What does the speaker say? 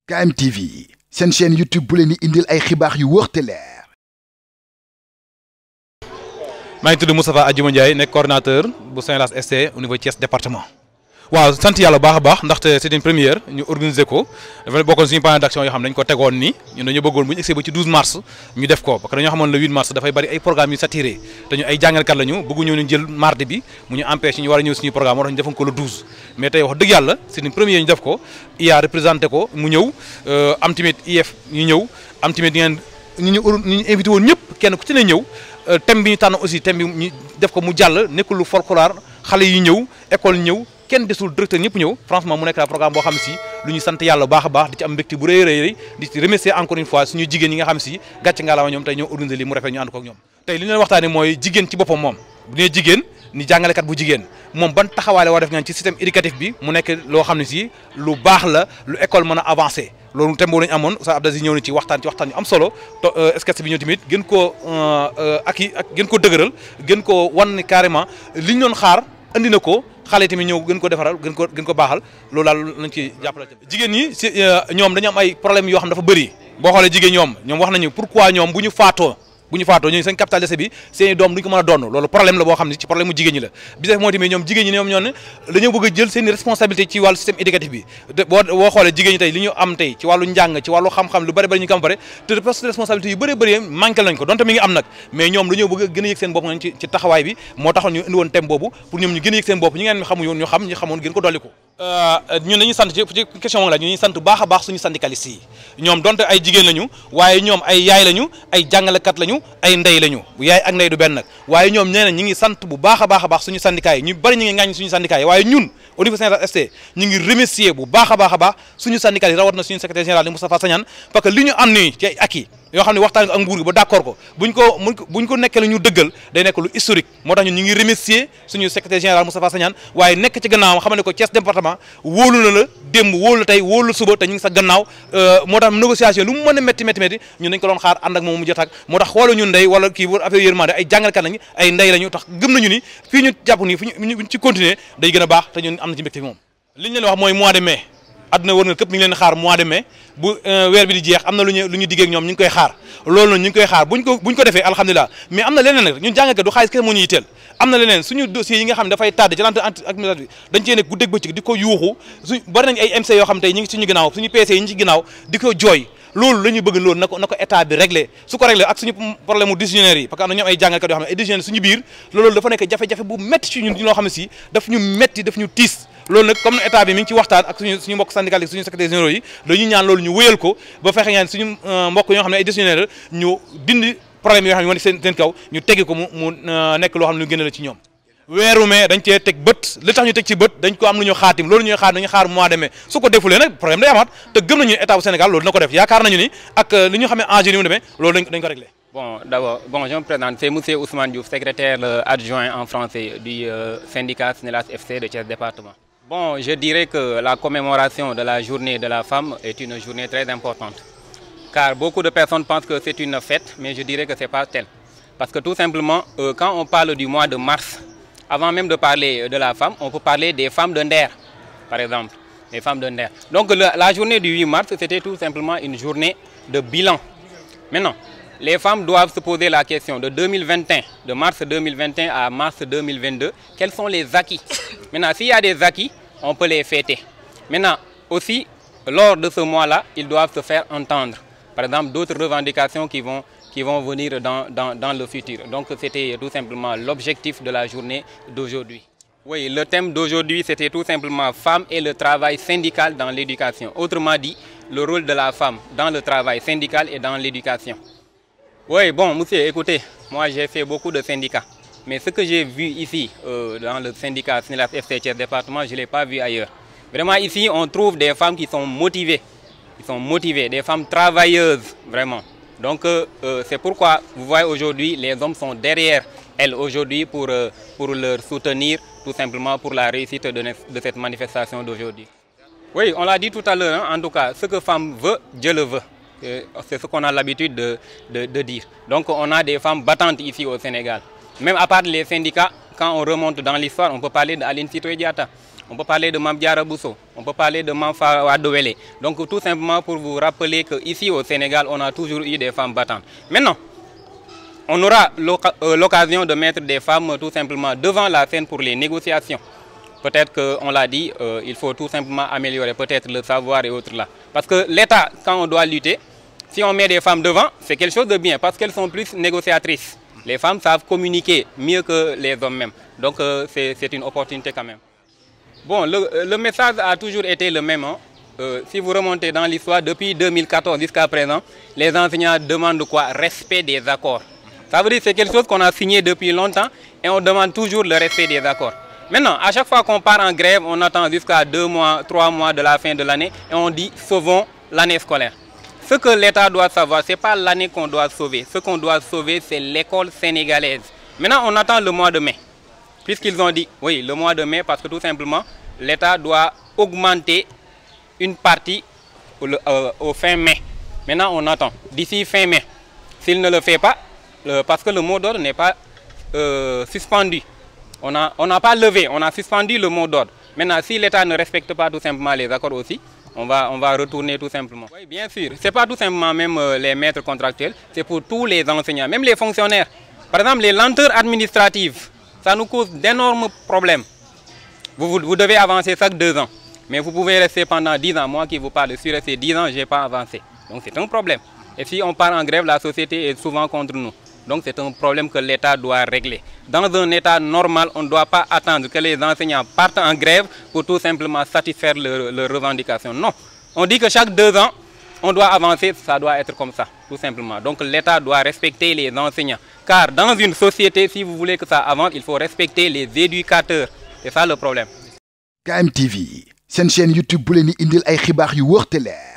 KMTV seen chaîne YouTube bu leen di indil ay xibaar yu wóor te leer. maa ngi tudd Moustapha Adjuma Ndiaye nekk coordinateur bu Saint-Las ST au niveau Thiès département. waaw sant yàlla bu baax a baax ndaxte c'est une première ñu organiser ko dafa bokkoon suñu plan d'action yoo xam ne dañu ko tegoon ni ñun dañoo bëggoon bu ñu egsee ba ci 12 mars ñu def ko parce que dañoo xamoon le 8 mars dafay bari ay programmes yu saturé te ñu ay jàngalkat lañu bëgguñu ñu jël mardi bi mu ñu empêché ñu war a ñëw suñuy programme moo tax ñu defoon ko le 12 mais tey wax dëgg yàlla c'est une première ñu def ko IA représenté ko mu ñëw am tamit IF ñu ñëw am tamit ñu invité woon ñëpp kenn ku ci ne ñëw thème bi ñu tànn aussi thème bi ñu def ko mu jàll nekkul lu folklore xale yi ñëw école ñëw kenn desul directeur ñëpp ñëw franchement mu nekk la programme boo xam si lu ñu sant yàlla baax a baax di ci am mbégte bu rëy rëy di ci remercier encore une fois suñu jigéen yi nga xam si gàcce ngalaama ñoom tey ñoo organisé li mu rafet ñu ànd ko ak ñoom tey li ñu leen waxtaane mooy jigéen ci boppam moom bu nee jigéen ni jàngalekat bu jigéen moom ban taxawaale war def ñaan ci système éducatif bi mu nekk loo xam ne si lu baax la lu école mën a avancé loolu thème boobu lañu amoon Oustaz Abdou Aziz ñëw na ci waxtaan yu am solo sketch bi ñëw tamit gën koo ak gën koo dëgëral gën koo wan ni carrément li ñu doon xaar andi na ko xale tamit ñëw gën ko defaral gën ko baaxal loolu daal lañ ci jàppale. jigéen ñi si ñoom dañu am ay problème yoo xam dafa bëri boo xoolee jigéen ñoom wax nañu pourquoi ñoom bu ñu faatoo ñooñu seen capital décès bi seen i doom duñu ko mën a doon loolu problème la boo xam ne ci problème mu jigéen ñi la bi def moo tamit ñoom jigéen ñi ñoom ñoo ne dañoo bëgg a jël seen i responsabilité ci wàllu système éducatif bi boo xoolee jigéen ñi tey li ñu am tey ci wàllu njàng ci wàllu xam-xam lu bëri bëri ñu ko am pare te responsabilité yu bëri bëri manqué nañ ko donte mi ngi am nag mais ñoom dañoo bëgg a gën a yëg seen bopp nañ ci taxawaay bi moo taxoon ñu indi woon thème boobu pour ñoom ñu gën a yëg seen bopp ñi ngeen xamuñu ñu xam ñi xamoon gën ko dolli ko ñun dañuy sant ci question la ñuy sant baax a baax suñu syndicalistes yi ñoom donte ay jigéen lañu waaye ñoom ay yaay lañu ay jàngalekat lañu ay ndey lañu bu yaay ak ndey du benn nag waaye ñoom nee na ñi ngi sant bu baax a baax suñu syndicat yi ñu bari ñu ngi ŋàññ suñu syndicat yi waaye ñun au niveau Saint-Las ST ñu ngi remercier bu baax a baax suñu syndicat yi rawat na suñu secrétaire général di Moustapha Sagnane parce que li ñu am nii ci ay acquis yoo xam ne waxtaan ak nguur gi ba d'accord ko buñ ko nekkee lu ñu dëggal day nekk lu historique moo tax ñun ñu ngi remercier suñu secrétaire général Moustapha Sagnane waaye nekk ci gannaawam xam ne ko Thiès département wóolu na la démb wóolu la tey wóolu la suba te ñu ngi sa gannaaw moo tax négociation lu mu mën a métti ñun dañ ko doon xaar ànd ak moom mu jotaak moo tax xoolu ñun ndey wala kii affaire yërmande ay jàngalkat lañu ay ndey lañu tax gëm nañu ni fii ñu jàpp nii fuñ ci continuer day gën a baax te ñun am na ci mbégte bi moom li ñu leen wax mooy mois de mai àdduna wër nga képp mi ngi leen xaar mois de mai bu weer bi di jeex am na lu ñu diggee ak ñoom ñu ngi koy xaar loolu noonu ñu ngi koy xaar buñ ko defee alhamdulilah mais am na leneen nag ñun jàngkat du xaalis kese moo ñu yitteel am na leneen suñu dossiers yi nga xam ne dafay tàdd ci l'entrée administrative dañ cee nekk guddeeg bëccëg di ko yuuxu bari nañ ay MC yoo xam tey ñu ngi suñu ginnaaw suñu PC yi ñu ci ginnaaw di ko jooy loolu la ñuy bëgg loolu na ko état bi réglé su ko réglé ak suñu problème mu décisionnaire yi parce que am na ñoom ay jàngkat yoo xam ne ay décisionnaire suñu biir loolu dafa nekk jafe-jafe bu métti ci ñun loo xam ne si daf ñu métti daf ñu tiis loolu nag comme état bi mi ngi ci waxtaan ak suñu mbokk syndical yi suñu secrétaire généraux yi dañuy ñaan loolu ñu wéyal ko ba fexe ñaan suñu mbokk yoo xam ne ay décisionnaire ñu dindi problème yoo xam ne moo nekk seen kaw ñu teggi ko mu nekk loo xam ne lu gën a la ci ñoom weeru mai dañ cee teg bët li tax ñu teg ci bët dañ ko am lu ñu xaatim loolu ñuy xaar dañuy xaar mois de mai su ko defulee nag problème day amaat te gëm nañu état bu Sénégal loolu dina ko def yaakaar nañu ni ak li ñu xam ne enjeu ni mu demee loolu dañ ko réglé. Bon, d'abord, je me présente, c'est M. Ousmane Diouf, secrétaire adjoint en français du syndicat Saint-Las FC de Thiès département. Bon, je dirais que la commémoration de la journée de la femme est une journée très importante. Car beaucoup de personnes pensent que c'est une fête, mais je dirais que ce n'est pas tel. Parce que tout simplement, quand on parle du mois de mars, avant même de parler de la femme, on peut parler des femmes de Nder, par exemple. Les femmes de Nder. Donc la journée du 8 mars, c'était tout simplement une journée de bilan. Maintenant, les femmes doivent se poser la question de 2021, de mars 2021 à mars 2022, quels sont les acquis? Maintenant, s'il y a des acquis, on peut les fêter. Maintenant, aussi, lors de ce mois-là, ils doivent se faire entendre. Par exemple, d'autres revendications qui vont venir dans le futur. Donc, c'était tout simplement l'objectif de la journée d'aujourd'hui. Oui, le thème d'aujourd'hui, c'était tout simplement femmes et le travail syndical dans l'éducation. Autrement dit, le rôle de la femme dans le travail syndical et dans l'éducation. Oui, bon, monsieur, écoutez, moi j'ai fait beaucoup de syndicats. Mais ce que j'ai vu ici, dans le syndicat Saint-Las FC Thiès département, je ne l'ai pas vu ailleurs. Vraiment, ici, on trouve des femmes qui sont motivées. Des femmes travailleuses, vraiment. Donc, c'est pourquoi, vous voyez aujourd'hui, les hommes sont derrière elles aujourd'hui pour leur soutenir, tout simplement pour la réussite de cette manifestation d'aujourd'hui. Oui, on l'a dit tout à l'heure, hein, en tout cas, ce que femme veut, Dieu le veut. C'est ce qu'on a l'habitude de dire. Donc on a des femmes battantes ici au Sénégal. Même à part les syndicats, quand on remonte dans l'histoire, on peut parler d'Aline Sitoé Diatta. on peut parler de Mame Diarra Bousso, on peut parler de Mame Fawa Dowele. Donc tout simplement pour vous rappeler qu'ici au Sénégal, on a toujours eu des femmes battantes. Maintenant, on aura l'occasion de mettre des femmes tout simplement devant la scène pour les négociations. Peut-être qu'on l'a dit, il faut tout simplement améliorer peut-être le savoir et autres là. Parce que l'État, quand on doit lutter, si on met des femmes devant, c'est quelque chose de bien parce qu'elles sont plus négociatrices. Les femmes savent communiquer mieux que les hommes même. Donc c'est une opportunité quand même. Bon, le message a toujours été le même. Hein. Si vous remontez dans l'histoire, depuis 2014 jusqu'à présent, les enseignants demandent quoi? Respect des accords. Ça veut dire que c'est quelque chose qu'on a signé depuis longtemps et on demande toujours le respect des accords. Maintenant, à chaque fois qu'on part en grève, on attend jusqu'à 2 mois, 3 mois de la fin de l'année et on dit sauvons l'année scolaire. Ce que l'État doit savoir, ce n'est pas l'année qu'on doit sauver. Ce qu'on doit sauver, c'est l'école sénégalaise. Maintenant, on attend le mois de mai. Puisqu'ils ont dit, oui, le mois de mai, parce que tout simplement, l'État doit augmenter une partie au fin mai. Maintenant, on attend. D'ici fin mai, s'il ne le fait pas, parce que le mot d'ordre n'est pas suspendu. On n'a pas levé, on a suspendu le mot d'ordre. Maintenant, si l'État ne respecte pas tout simplement les accords aussi, on va retourner tout simplement. Oui, bien sûr. Ce n'est pas tout simplement même les maîtres contractuels, c'est pour tous les enseignants, même les fonctionnaires. Par exemple, les lenteurs administratives, ça nous cause d'énormes problèmes. Vous devez avancer chaque 2 ans, mais vous pouvez rester pendant 10 ans. Moi qui vous parle, sur ces 10 ans, je n'ai pas avancé. Donc c'est un problème. Et si on part en grève, la société est souvent contre nous. Donc c'est un problème que l'État doit régler. Dans un État normal, on ne doit pas attendre que les enseignants partent en grève pour tout simplement satisfaire leurs revendications. Non, on dit que chaque 2 ans, on doit avancer, ça doit être comme ça, tout simplement. Donc l'État doit respecter les enseignants. Car dans une société, si vous voulez que ça avance, il faut respecter les éducateurs. C'est ça le problème. KMTV, c'est une chaîne YouTube bu leen di indil ay xibaar yu wóor te leer.